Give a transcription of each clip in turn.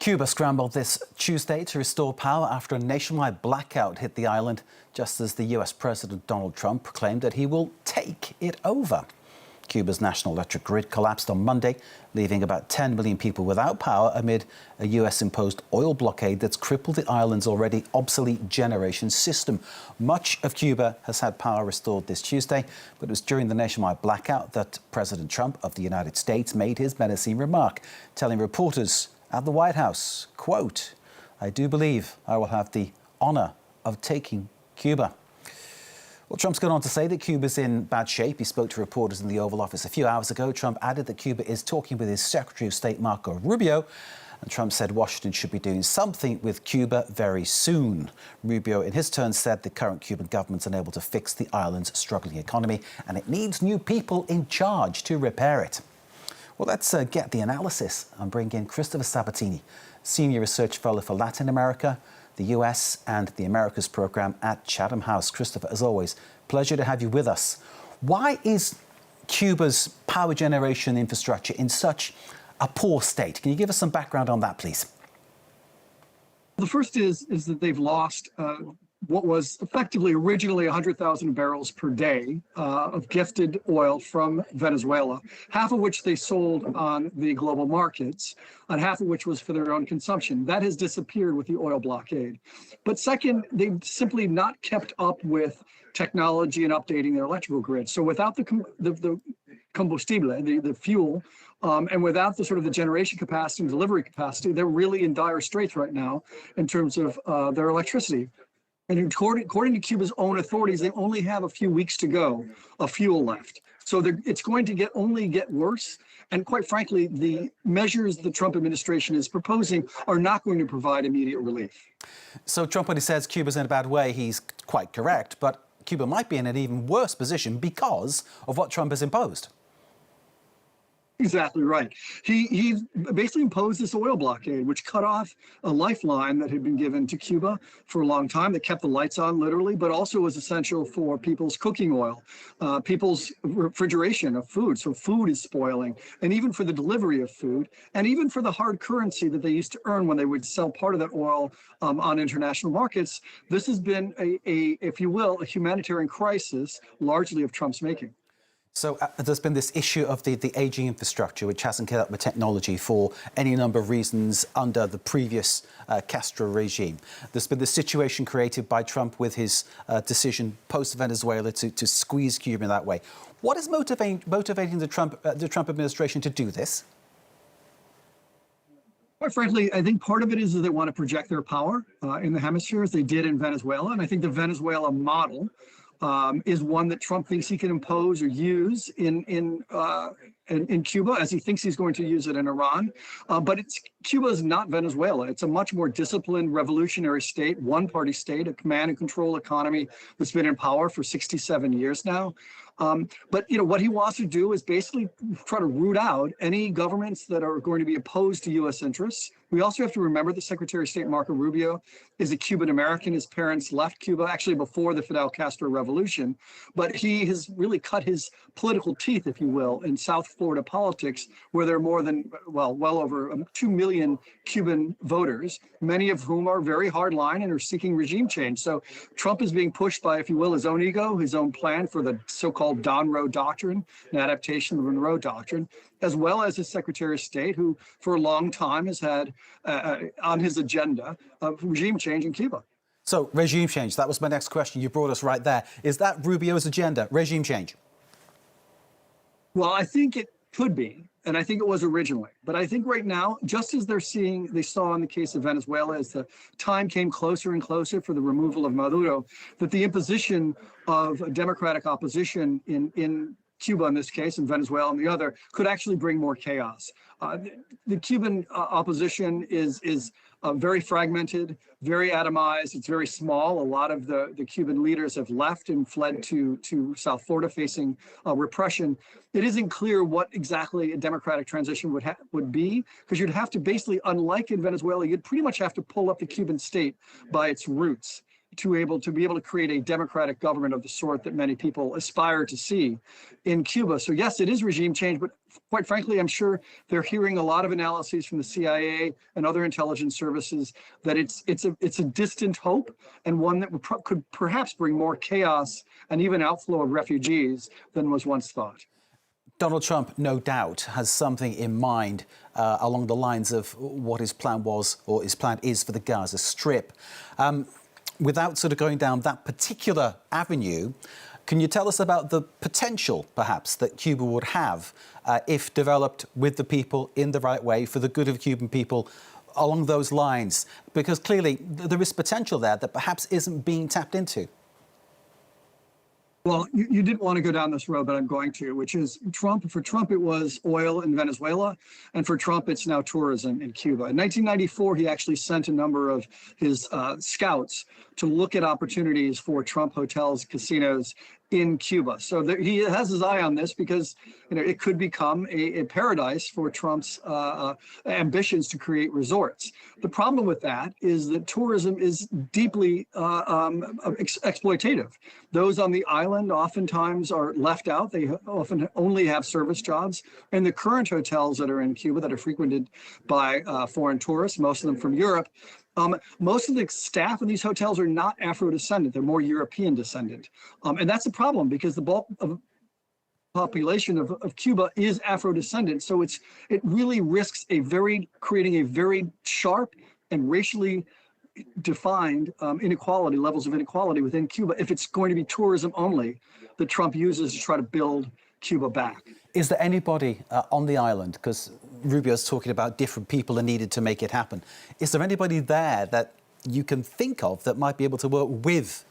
Cuba scrambled this Tuesday to restore power after a nationwide blackout hit the island, just as the US President Donald Trump proclaimed that he will take it over. Cuba's national electric grid collapsed on Monday, leaving about 10 million people without power amid a US-imposed oil blockade that's crippled the island's already obsolete generation system. Much of Cuba has had power restored this Tuesday, but it was during the nationwide blackout that President Trump of the United States made his menacing remark, telling reporters at the White House, quote, "I do believe I will have the honor of taking Cuba." Well, Trump's gone on to say that Cuba's in bad shape. He spoke to reporters in the Oval Office a few hours ago. Trump added that Cuba is talking with his Secretary of State, Marco Rubio, and Trump said Washington should be doing something with Cuba very soon. Rubio, in his turn, said the current Cuban government's unable to fix the island's struggling economy, and it needs new people in charge to repair it. Well, let's get the analysis and bring in Christopher Sabatini, Senior Research Fellow for Latin America, the US and the Americas program at Chatham House. Christopher, as always, pleasure to have you with us. Why is Cuba's power generation infrastructure in such a poor state? Can you give us some background on that, please? The first is that they've lost what was effectively originally 100,000 barrels per day of gifted oil from Venezuela, half of which they sold on the global markets, and half of which was for their own consumption. That has disappeared with the oil blockade. But second, they've simply not kept up with technology and updating their electrical grid. So without the combustible, the fuel, and without the sort of the generation capacity and delivery capacity, they're really in dire straits right now in terms of their electricity. And according to Cuba's own authorities, they only have a few weeks to go of fuel left. So it's going to only get worse. And quite frankly, the measures the Trump administration is proposing are not going to provide immediate relief. So Trump, when he says Cuba's in a bad way, he's quite correct. But Cuba might be in an even worse position because of what Trump has imposed. Exactly right. He basically imposed this oil blockade, which cut off a lifeline that had been given to Cuba for a long time, that kept the lights on literally, but also was essential for people's cooking oil, people's refrigeration of food. So food is spoiling, and even for the delivery of food, and even for the hard currency that they used to earn when they would sell part of that oil on international markets. This has been if you will, a humanitarian crisis, largely of Trump's making. So there's been this issue of the aging infrastructure, which hasn't kept up with technology for any number of reasons under the previous Castro regime. There's been the situation created by Trump with his decision post-Venezuela to squeeze Cuba in that way. What is motivating the Trump administration to do this? Quite frankly, I think part of it is that they want to project their power in the hemisphere, as they did in Venezuela. And I think the Venezuela model is one that Trump thinks he can impose or use in Cuba, as he thinks he's going to use it in Iran. But Cuba is not Venezuela. It's a much more disciplined revolutionary state, one-party state, a command and control economy that's been in power for 67 years now. But what he wants to do is basically try to root out any governments that are going to be opposed to U.S. interests. We also have to remember that Secretary of State Marco Rubio is a Cuban American. His parents left Cuba actually before the Fidel Castro revolution, but he has really cut his political teeth, if you will, in South Florida politics, where there are more than, well over 2 million Cuban voters, many of whom are very hardline and are seeking regime change. So Trump is being pushed by, if you will, his own ego, his own plan for the so-called Don Roe Doctrine, an adaptation of the Monroe Doctrine, as well as his Secretary of State, who for a long time has had on his agenda regime change in Cuba. So regime change, that was my next question. You brought us right there. Is that Rubio's agenda, regime change? Well, I think it could be, and I think it was originally. But I think right now, just as they saw in the case of Venezuela, as the time came closer and closer for the removal of Maduro, that the imposition of a democratic opposition in Cuba in this case, and Venezuela in the other, could actually bring more chaos. The Cuban opposition is very fragmented, very atomized. It's very small. A lot of the Cuban leaders have left and fled to South Florida, facing repression. It isn't clear what exactly a democratic transition would be, because you'd have to basically, unlike in Venezuela, you'd pretty much have to pull up the Cuban state by its roots. to be able to create a democratic government of the sort that many people aspire to see in Cuba. So yes, it is regime change, but quite frankly, I'm sure they're hearing a lot of analyses from the CIA and other intelligence services that it's a distant hope, and one that could perhaps bring more chaos and even outflow of refugees than was once thought. Donald Trump, no doubt, has something in mind along the lines of what his plan was or his plan is for the Gaza Strip. Without sort of going down that particular avenue, can you tell us about the potential, perhaps, that Cuba would have if developed with the people in the right way for the good of Cuban people along those lines? Because clearly there is potential there that perhaps isn't being tapped into. Well, you didn't want to go down this road, but I'm going to, which is Trump. For Trump, it was oil in Venezuela. And for Trump, it's now tourism in Cuba. In 1994, he actually sent a number of his scouts to look at opportunities for Trump hotels, casinos in Cuba. So he has his eye on this because, it could become a paradise for Trump's ambitions to create resorts. The problem with that is that tourism is deeply exploitative. Those on the island oftentimes are left out. They often only have service jobs. And the current hotels that are in Cuba that are frequented by foreign tourists, most of them from Europe, most of the staff in these hotels are not Afro-descendant. They're more European descendant. And that's a problem because the bulk of population of Cuba is Afro-descendant. So it really risks creating a very sharp and racially defined levels of inequality within Cuba if it's going to be tourism only that Trump uses to try to build Cuba back. Is there anybody on the island, because Rubio's talking about different people are needed to make it happen, is there anybody there that you can think of that might be able to work with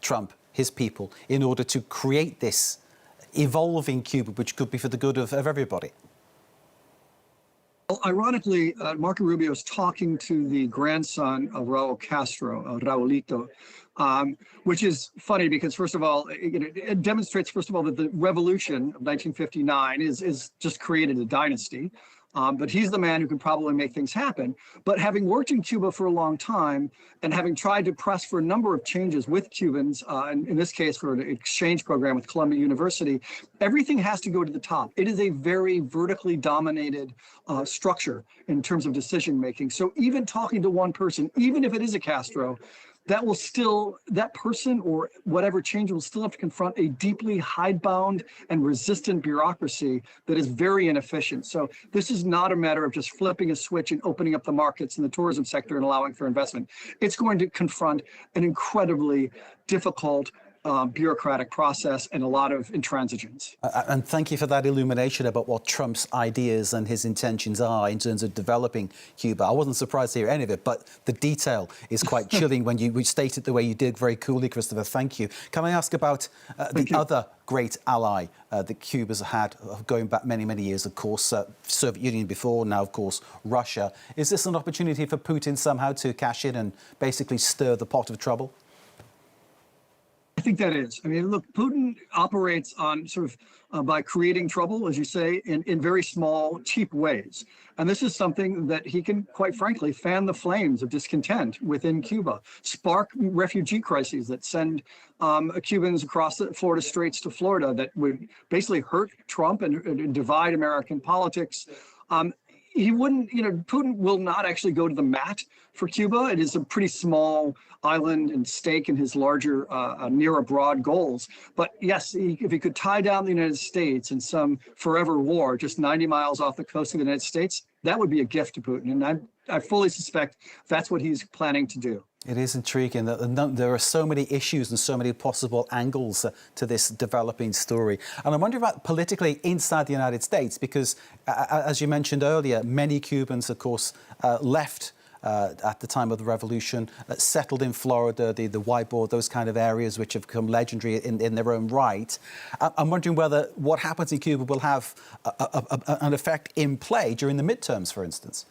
Trump, his people, in order to create this evolving Cuba, which could be for the good of everybody? Well, ironically, Marco Rubio is talking to the grandson of Raul Castro, Raulito, which is funny because, first of all, it demonstrates, first of all, that the revolution of 1959 is just created a dynasty. But he's the man who can probably make things happen. But having worked in Cuba for a long time and having tried to press for a number of changes with Cubans, in this case for an exchange program with Columbia University, everything has to go to the top. It is a very vertically dominated structure in terms of decision making. So even talking to one person, even if it is a Castro, that person or whatever change will still have to confront a deeply hidebound and resistant bureaucracy that is very inefficient. So this is not a matter of just flipping a switch and opening up the markets in the tourism sector and allowing for investment. It's going to confront an incredibly difficult bureaucratic process and a lot of intransigence. And thank you for that illumination about what Trump's ideas and his intentions are in terms of developing Cuba. I wasn't surprised to hear any of it, but the detail is quite chilling when you state it the way you did. Very coolly, Christopher. Thank you. Can I ask about the other great ally that Cuba's had going back many, many years, of course, Soviet Union before, now, of course, Russia. Is this an opportunity for Putin somehow to cash in and basically stir the pot of trouble? I think that is. I mean, look, Putin operates on sort of by creating trouble, as you say, in very small, cheap ways. And this is something that he can, quite frankly, fan the flames of discontent within Cuba, spark refugee crises that send Cubans across the Florida Straits to Florida that would basically hurt Trump and divide American politics. He wouldn't, Putin will not actually go to the mat for Cuba. It is a pretty small island and stake in his larger near abroad goals. But yes, if he could tie down the United States in some forever war just 90 miles off the coast of the United States, that would be a gift to Putin. And I fully suspect that's what he's planning to do. It is intriguing that there are so many issues and so many possible angles to this developing story. And I'm wondering about politically inside the United States, because, as you mentioned earlier, many Cubans, of course, left at the time of the revolution, settled in Florida, the whiteboard, those kind of areas which have become legendary in their own right. I'm wondering whether what happens in Cuba will have an effect in play during the midterms, for instance.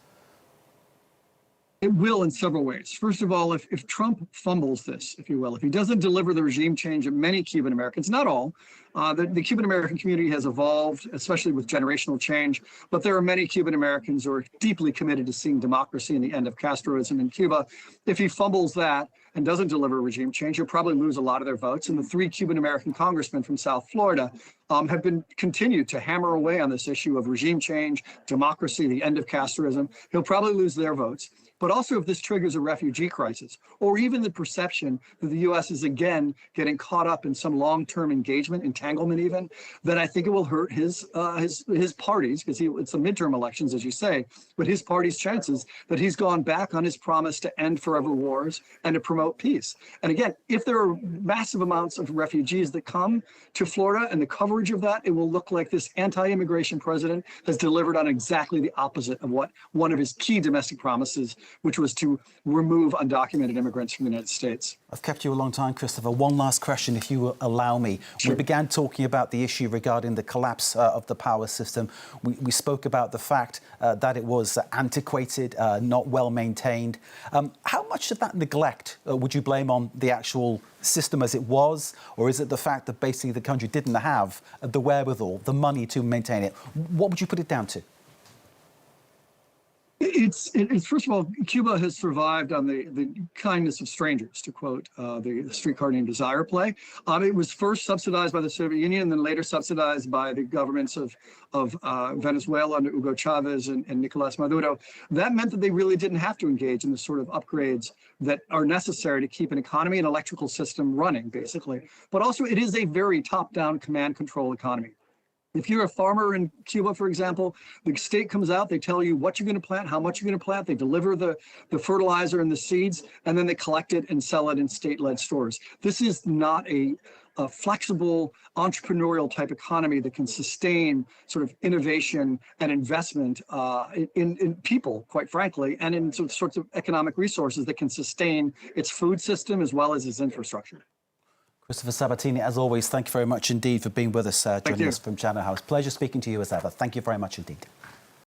It will in several ways. First of all, if Trump fumbles this, if you will, if he doesn't deliver the regime change that many Cuban Americans, not all, the Cuban American community has evolved, especially with generational change, but there are many Cuban Americans who are deeply committed to seeing democracy and the end of Castroism in Cuba. If he fumbles that and doesn't deliver regime change, he'll probably lose a lot of their votes. And the three Cuban American congressmen from South Florida have been continued to hammer away on this issue of regime change, democracy, the end of Castroism. He'll probably lose their votes. But also if this triggers a refugee crisis, or even the perception that the U.S. is again getting caught up in some long-term engagement, entanglement even, then I think it will hurt his parties, because it's the midterm elections, as you say, but his party's chances that he's gone back on his promise to end forever wars and to promote peace. And again, if there are massive amounts of refugees that come to Florida and the coverage of that, it will look like this anti-immigration president has delivered on exactly the opposite of what one of his key domestic promises, which was to remove undocumented immigrants from the United States. I've kept you a long time, Christopher. One last question, if you will allow me. Sure. We began talking about the issue regarding the collapse of the power system. We spoke about the fact that it was antiquated, not well maintained. How much of that neglect would you blame on the actual system as it was, or is it the fact that basically the country didn't have the wherewithal, the money to maintain it? What would you put it down to? It's first of all, Cuba has survived on the kindness of strangers, to quote the streetcar named Desire play. It was first subsidized by the Soviet Union and then later subsidized by the governments of Venezuela under Hugo Chavez and Nicolas Maduro. That meant that they really didn't have to engage in the sort of upgrades that are necessary to keep an economy and electrical system running, basically. But also, it is a very top-down command control economy. If you're a farmer in Cuba, for example, the state comes out, they tell you what you're going to plant, how much you're going to plant, they deliver the fertilizer and the seeds, and then they collect it and sell it in state-led stores. This is not a flexible entrepreneurial type economy that can sustain sort of innovation and investment in people, quite frankly, and in sorts of economic resources that can sustain its food system as well as its infrastructure. Christopher Sabatini, as always, thank you very much indeed for being with us, joining us from Chatham House. Pleasure speaking to you as ever. Thank you very much indeed.